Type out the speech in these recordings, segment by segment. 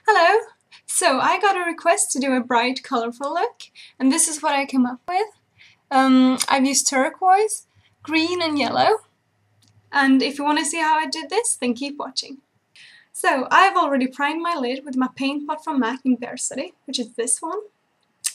Hello! So I got a request to do a bright, colorful look, and this is what I came up with. I've used turquoise, green and yellow, and if you want to see how I did this, then keep watching. So I've already primed my lid with my paint pot from MAC in Bear City, which is this one.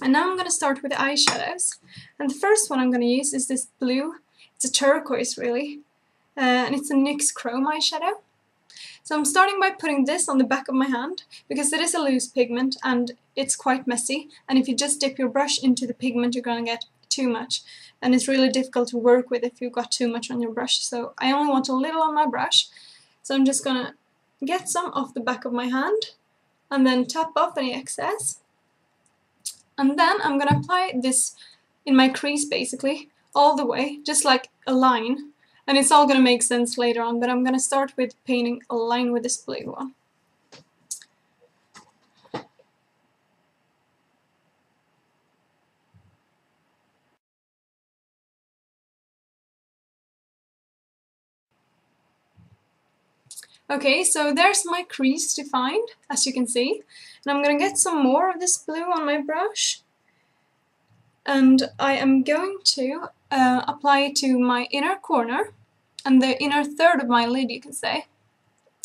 And now I'm going to start with the eyeshadows. And the first one I'm going to use is this blue. It's a turquoise really, and it's a NYX Chrome eyeshadow. So I'm starting by putting this on the back of my hand because it is a loose pigment and it's quite messy, and if you just dip your brush into the pigment you're going to get too much, and it's really difficult to work with if you've got too much on your brush. So I only want a little on my brush, so I'm just going to get some off the back of my hand and then tap off any excess, and then I'm going to apply this in my crease basically all the way, just like a line. And it's all going to make sense later on, but I'm going to start with painting a line with this blue one. Okay, so there's my crease defined, as you can see. And I'm going to get some more of this blue on my brush. And I am going to apply it to my inner corner and the inner third of my lid, you can say.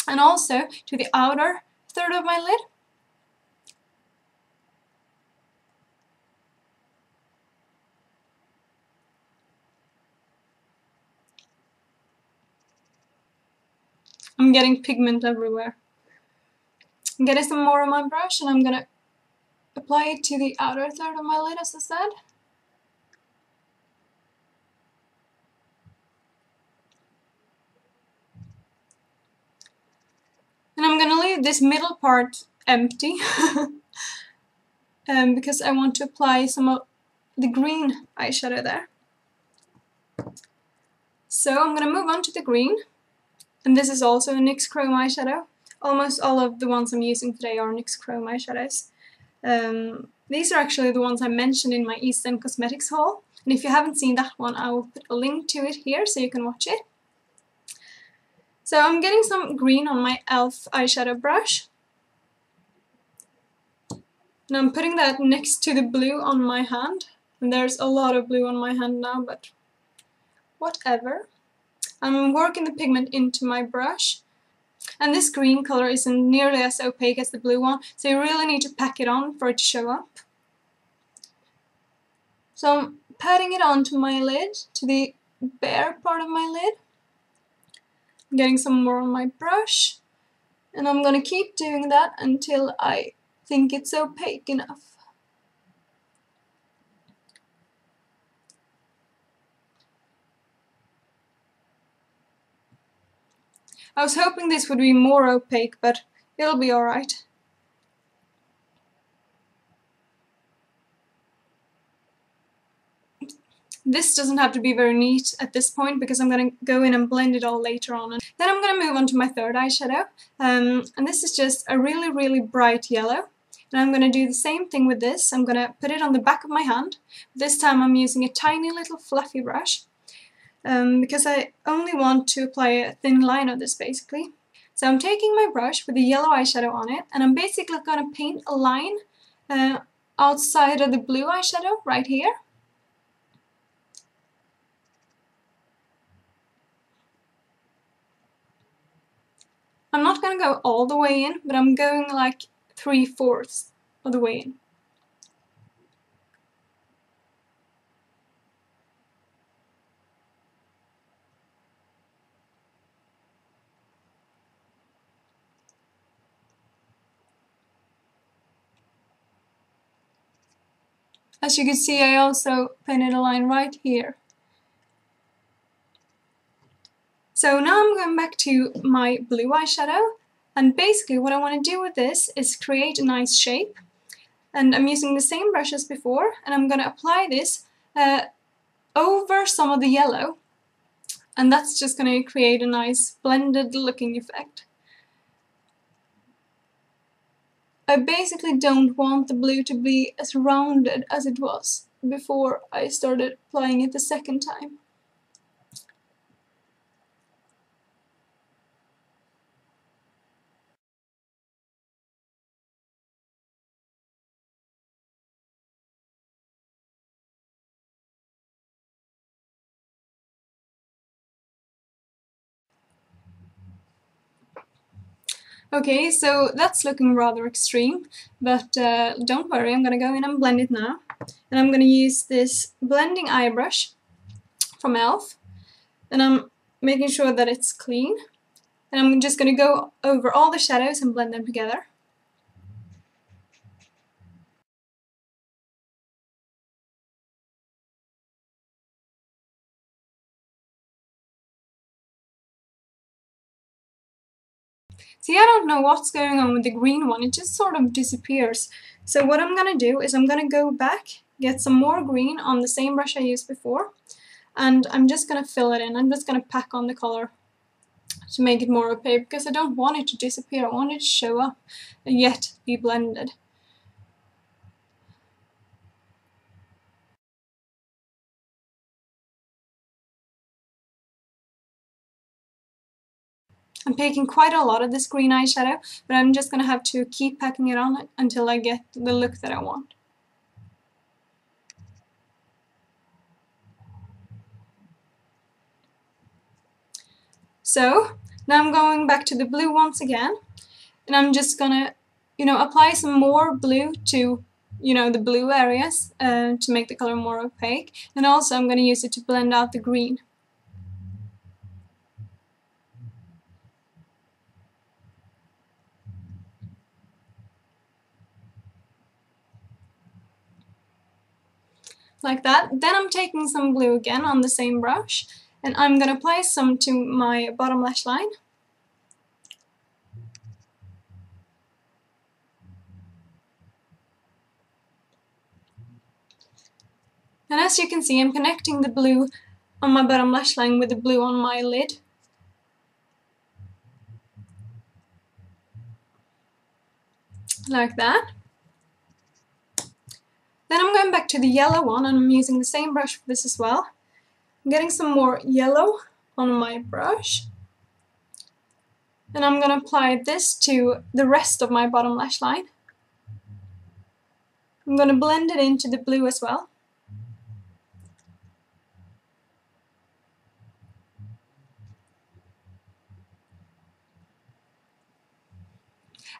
And also to the outer third of my lid. I'm getting pigment everywhere. I'm getting some more on my brush and I'm going to apply it to the outer third of my lid, as I said. And I'm going to leave this middle part empty because I want to apply some of the green eyeshadow there. So I'm going to move on to the green, and this is also a NYX Chrome eyeshadow. Almost all of the ones I'm using today are NYX Chrome eyeshadows. These are actually the ones I mentioned in my East End Cosmetics haul, and if you haven't seen that one I will put a link to it here so you can watch it. So I'm getting some green on my e.l.f. eyeshadow brush. And I'm putting that next to the blue on my hand. And there's a lot of blue on my hand now, but whatever. I'm working the pigment into my brush. And this green color isn't nearly as opaque as the blue one, so you really need to pack it on for it to show up. So I'm patting it onto my lid, to the bare part of my lid. I'm getting some more on my brush. And I'm gonna keep doing that until I think it's opaque enough. I was hoping this would be more opaque, but it'll be alright. This doesn't have to be very neat at this point because I'm going to go in and blend it all later on. And then I'm going to move on to my third eyeshadow. And this is just a really, really bright yellow. And I'm going to do the same thing with this. I'm going to put it on the back of my hand. This time I'm using a tiny little fluffy brush. Because I only want to apply a thin line of this basically. So I'm taking my brush with the yellow eyeshadow on it, and I'm basically going to paint a line outside of the blue eyeshadow right here. I'm not going to go all the way in, but I'm going like 3/4 of the way in. As you can see, I also painted a line right here. So now I'm going back to my blue eyeshadow, and basically what I want to do with this is create a nice shape. And I'm using the same brush as before, and I'm going to apply this over some of the yellow, and that's just going to create a nice blended looking effect. I basically don't want the blue to be as rounded as it was before I started applying it the second time. Okay, so that's looking rather extreme, but don't worry, I'm gonna go in and blend it now. And I'm gonna use this blending eye brush from e.l.f. and I'm making sure that it's clean. And I'm just gonna go over all the shadows and blend them together. See, I don't know what's going on with the green one, it just sort of disappears. So what I'm gonna do is I'm gonna go back, get some more green on the same brush I used before, and I'm just gonna fill it in. I'm just gonna pack on the color to make it more opaque because I don't want it to disappear, I want it to show up and yet be blended. I'm taking quite a lot of this green eyeshadow, but I'm just gonna have to keep packing it on until I get the look that I want. So now I'm going back to the blue once again, and I'm just gonna, apply some more blue to, the blue areas to make the color more opaque, and also I'm gonna use it to blend out the green. Like that. Then I'm taking some blue again on the same brush, and I'm gonna apply some to my bottom lash line. And as you can see, I'm connecting the blue on my bottom lash line with the blue on my lid. Like that. Then I'm going back to the yellow one, and I'm using the same brush for this as well. I'm getting some more yellow on my brush. And I'm gonna apply this to the rest of my bottom lash line. I'm gonna blend it into the blue as well.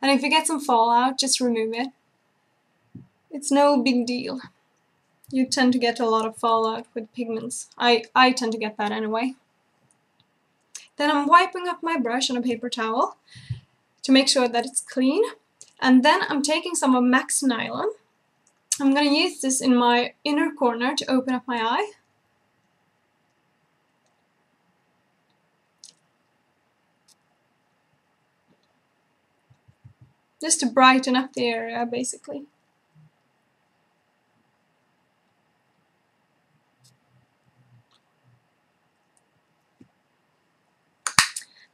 And if you get some fallout, just remove it. It's no big deal. You tend to get a lot of fallout with pigments. I tend to get that anyway. Then I'm wiping up my brush on a paper towel to make sure that it's clean. And then I'm taking some of MAC's Nylon. I'm going to use this in my inner corner to open up my eye. Just to brighten up the area, basically.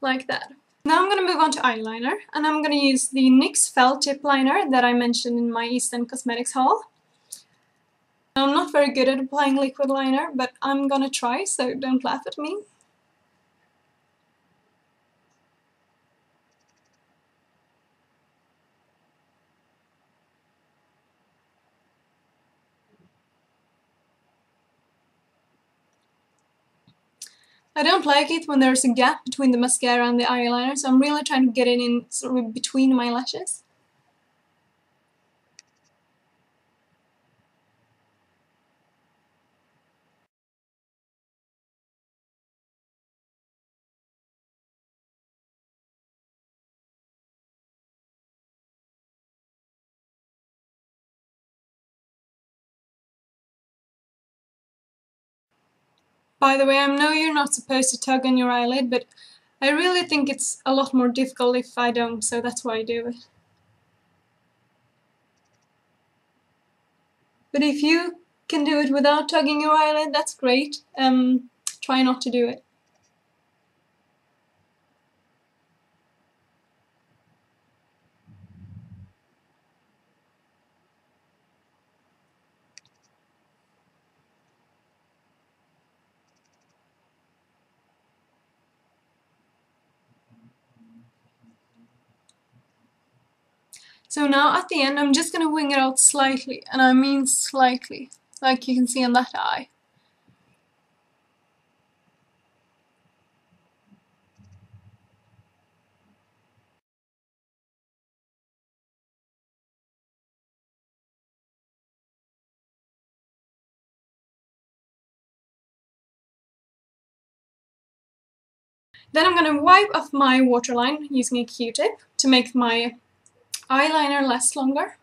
Like that. Now I'm going to move on to eyeliner, and I'm going to use the NYX Felt Tip Liner that I mentioned in my East End Cosmetics haul. I'm not very good at applying liquid liner, but I'm gonna try, so don't laugh at me. I don't like it when there's a gap between the mascara and the eyeliner, so I'm really trying to get it in sort of between my lashes. By the way, I know you're not supposed to tug on your eyelid, but I really think it's a lot more difficult if I don't, so that's why I do it. But if you can do it without tugging your eyelid, that's great. Try not to do it. So now at the end, I'm just gonna wing it out slightly, and I mean slightly, like you can see on that eye. Then I'm going to wipe off my waterline using a Q-tip to make my eyeliner last longer.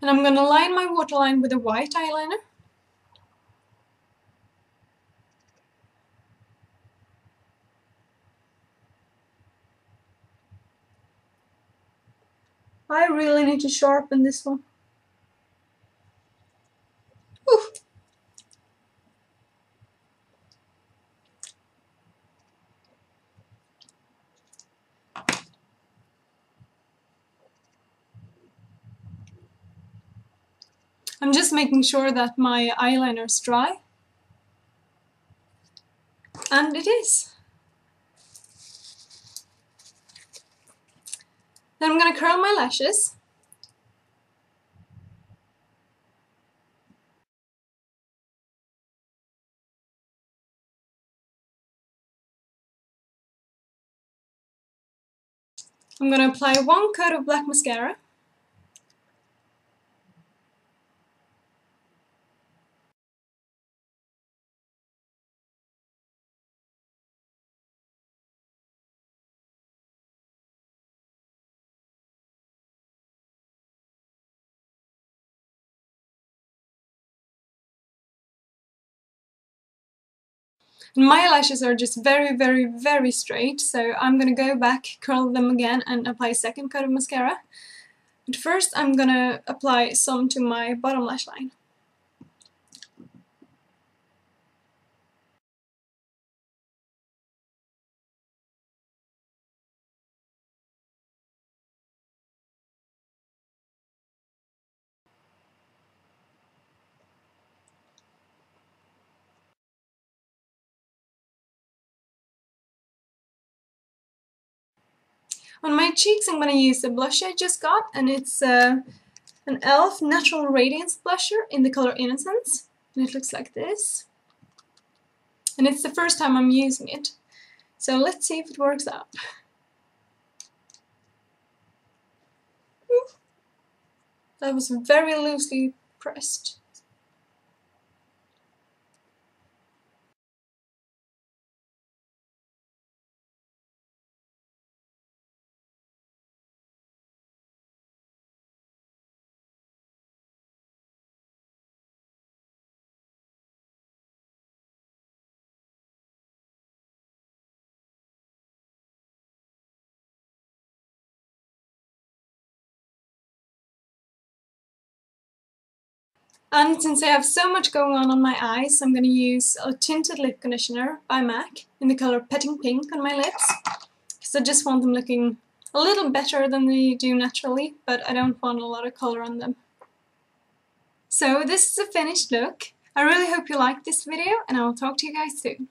And I'm going to line my waterline with a white eyeliner. I really need to sharpen this one. Oof. I'm just making sure that my eyeliner is dry. And it is. Then I'm going to curl my lashes. I'm going to apply one coat of black mascara. And my eyelashes are just very, very, very straight, so I'm going to go back, curl them again, and apply a second coat of mascara. But first I'm going to apply some to my bottom lash line. On my cheeks I'm going to use the blush I just got, and it's an e.l.f. Natural Radiance blusher in the color Innocence. And it looks like this. And it's the first time I'm using it. So let's see if it works out. That was very loosely pressed. And since I have so much going on my eyes, I'm going to use a tinted lip conditioner by MAC in the color Petting Pink on my lips. Because I just want them looking a little better than they do naturally, but I don't want a lot of color on them. So this is a finished look. I really hope you liked this video, and I will talk to you guys soon.